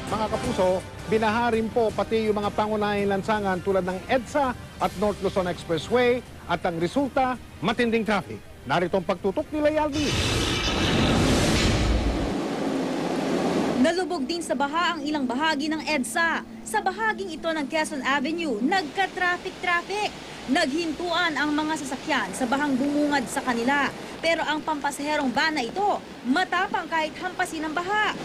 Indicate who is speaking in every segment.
Speaker 1: Mga kapuso, binaha rin po pati yung mga pangunahing lansangan tulad ng EDSA at North Luzon Expressway at ang resulta, matinding traffic. Narito ang pagtutok ni Layaldi.
Speaker 2: Nalubog din sa baha ang ilang bahagi ng EDSA. Sa bahaging ito ng Quezon Avenue, nagka-traffic. Naghintuan ang mga sasakyan sa bahang bumungad sa kanila. Pero ang pampasaherong van na ito, matapang kahit hampasin ng baha.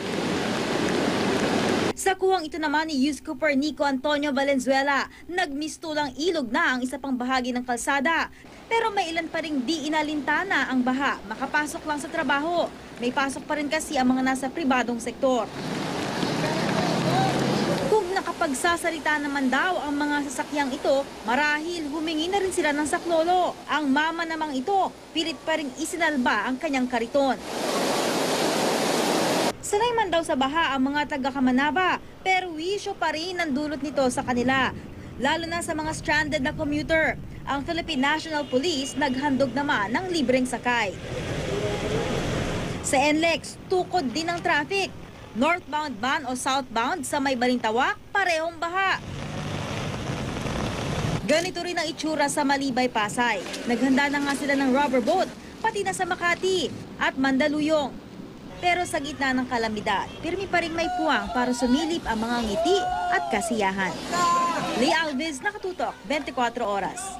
Speaker 2: Sa kuwang ito naman ni Youth Cooper Nico Antonio Valenzuela, nagmistulang ilog na ang isa pang bahagi ng kalsada. Pero may ilan pa ring di inalintana ang baha, makapasok lang sa trabaho. May pasok pa rin kasi ang mga nasa pribadong sektor. Kung nakapagsasalita naman daw ang mga sasakyang ito, marahil humingi na rin sila ng saklolo. Ang mama namang ito, pilit pa rin isinalba ang kanyang kariton. Sanay man daw sa baha ang mga taga-Kamanaba, pero wisyo pa rin ang dulot nito sa kanila. Lalo na sa mga stranded na commuter. Ang Philippine National Police naghandog naman ng libreng sakay. Sa NLEX, tukod din ang traffic. Northbound ban o southbound sa may Balintawak, parehong baha. Ganito rin ang itsura sa Malibay, Pasay. Naghanda na nga sila ng rubber boat, pati na sa Makati at Mandaluyong. Pero sa gitna ng kalamidad, pirmi pa rin may puwang para sumilip ang mga ngiti at kasiyahan. Lee Alves, Nakatutok, 24 Oras.